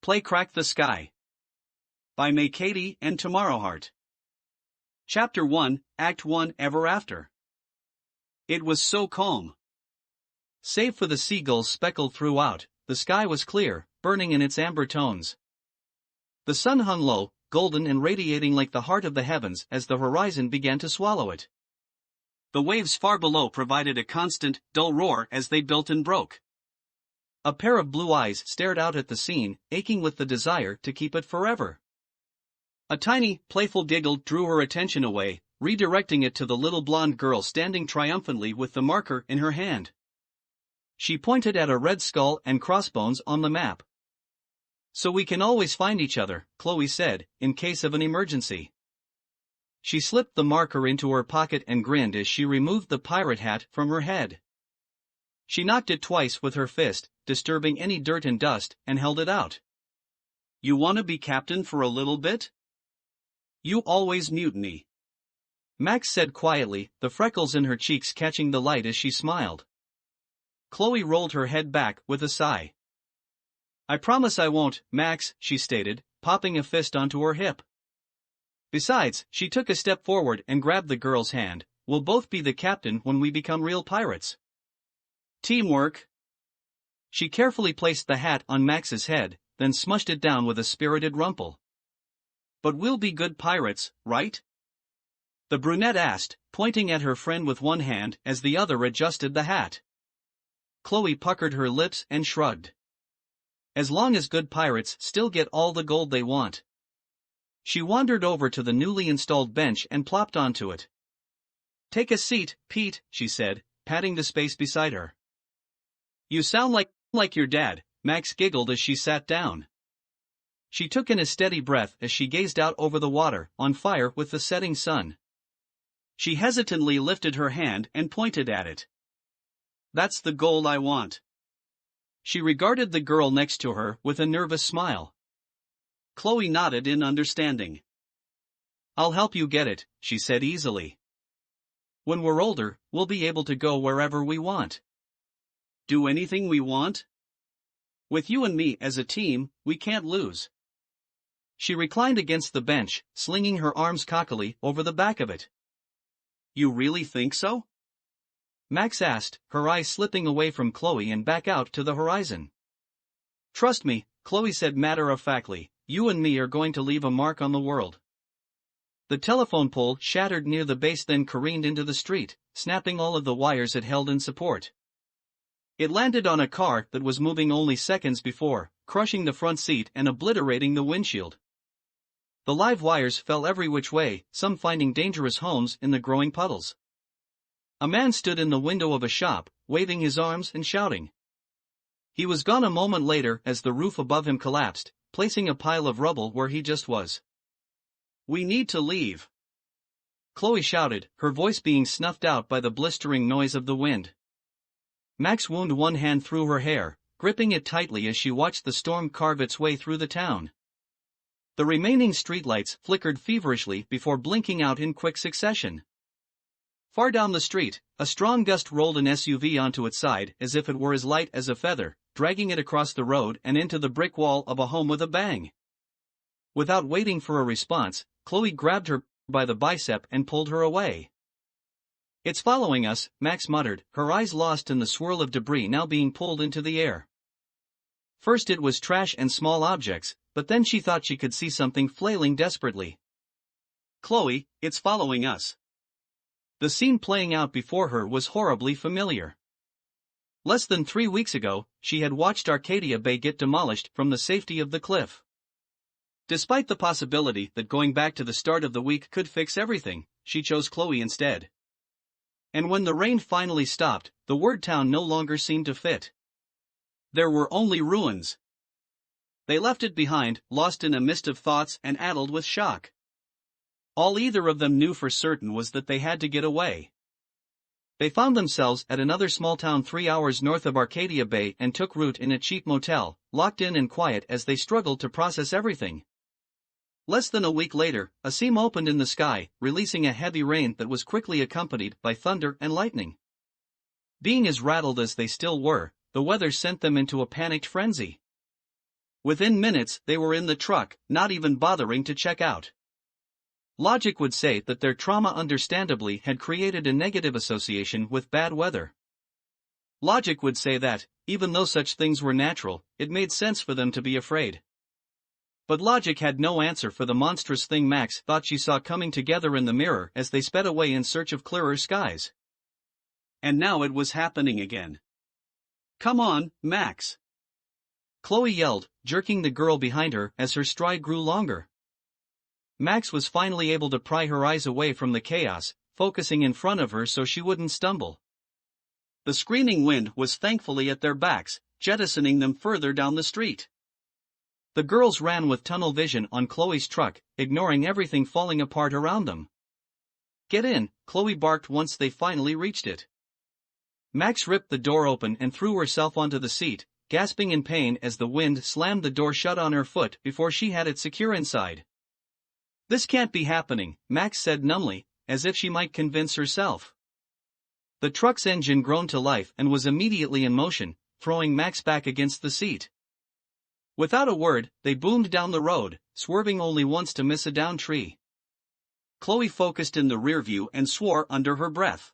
Play Crack the Sky by Maiqueti and TomorrowHeart. Chapter 1, Act 1, Ever After. It was so calm. Save for the seagulls speckled throughout, the sky was clear, burning in its amber tones. The sun hung low, golden and radiating like the heart of the heavens as the horizon began to swallow it. The waves far below provided a constant, dull roar as they built and broke. A pair of blue eyes stared out at the scene, aching with the desire to keep it forever. A tiny, playful giggle drew her attention away, redirecting it to the little blonde girl standing triumphantly with the marker in her hand. She pointed at a red skull and crossbones on the map. "So we can always find each other," Chloe said, "in case of an emergency." She slipped the marker into her pocket and grinned as she removed the pirate hat from her head. She knocked it twice with her fist, disturbing any dirt and dust, and held it out. "You want to be captain for a little bit? You always mutiny," Max said quietly, the freckles in her cheeks catching the light as she smiled. Chloe rolled her head back with a sigh. "I promise I won't, Max," she stated, popping a fist onto her hip. Besides, she took a step forward and grabbed the girl's hand. "We'll both be the captain when we become real pirates. Teamwork." She carefully placed the hat on Max's head, then smushed it down with a spirited rumple. "But we'll be good pirates, right?" the brunette asked, pointing at her friend with one hand as the other adjusted the hat. Chloe puckered her lips and shrugged. "As long as good pirates still get all the gold they want." She wandered over to the newly installed bench and plopped onto it. "Take a seat, Pete," she said, patting the space beside her. "You sound like your dad," Max giggled as she sat down. She took in a steady breath as she gazed out over the water, on fire with the setting sun. She hesitantly lifted her hand and pointed at it. "That's the gold I want." She regarded the girl next to her with a nervous smile. Chloe nodded in understanding. "I'll help you get it," she said easily. "When we're older, we'll be able to go wherever we want. Do anything we want? With you and me as a team, we can't lose." She reclined against the bench, slinging her arms cockily over the back of it. "You really think so?" Max asked, her eyes slipping away from Chloe and back out to the horizon. "Trust me," Chloe said matter-of-factly, "you and me are going to leave a mark on the world." The telephone pole shattered near the base, then careened into the street, snapping all of the wires it held in support. It landed on a car that was moving only seconds before, crushing the front seat and obliterating the windshield. The live wires fell every which way, some finding dangerous homes in the growing puddles. A man stood in the window of a shop, waving his arms and shouting. He was gone a moment later as the roof above him collapsed, placing a pile of rubble where he just was. "We need to leave," Chloe shouted, her voice being snuffed out by the blistering noise of the wind. Max wound one hand through her hair, gripping it tightly as she watched the storm carve its way through the town. The remaining streetlights flickered feverishly before blinking out in quick succession. Far down the street, a strong gust rolled an SUV onto its side as if it were as light as a feather, dragging it across the road and into the brick wall of a home with a bang. Without waiting for a response, Chloe grabbed her by the bicep and pulled her away. "It's following us," Max muttered, her eyes lost in the swirl of debris now being pulled into the air. First it was trash and small objects, but then she thought she could see something flailing desperately. "Chloe, it's following us." The scene playing out before her was horribly familiar. Less than 3 weeks ago, she had watched Arcadia Bay get demolished from the safety of the cliff. Despite the possibility that going back to the start of the week could fix everything, she chose Chloe instead. And when the rain finally stopped, the word town no longer seemed to fit. There were only ruins. They left it behind, lost in a mist of thoughts and addled with shock. All either of them knew for certain was that they had to get away. They found themselves at another small town 3 hours north of Arcadia Bay and took root in a cheap motel, locked in and quiet as they struggled to process everything. Less than a week later, a seam opened in the sky, releasing a heavy rain that was quickly accompanied by thunder and lightning. Being as rattled as they still were, the weather sent them into a panicked frenzy. Within minutes they were in the truck, not even bothering to check out. Logic would say that their trauma understandably had created a negative association with bad weather. Logic would say that, even though such things were natural, it made sense for them to be afraid. But logic had no answer for the monstrous thing Max thought she saw coming together in the mirror as they sped away in search of clearer skies. And now it was happening again. "Come on, Max!" Chloe yelled, jerking the girl behind her as her stride grew longer. Max was finally able to pry her eyes away from the chaos, focusing in front of her so she wouldn't stumble. The screaming wind was thankfully at their backs, jettisoning them further down the street. The girls ran with tunnel vision on Chloe's truck, ignoring everything falling apart around them. "Get in," Chloe barked once they finally reached it. Max ripped the door open and threw herself onto the seat, gasping in pain as the wind slammed the door shut on her foot before she had it secure inside. "This can't be happening," Max said numbly, as if she might convince herself. The truck's engine groaned to life and was immediately in motion, throwing Max back against the seat. Without a word, they boomed down the road, swerving only once to miss a downed tree. Chloe focused in the rear view and swore under her breath.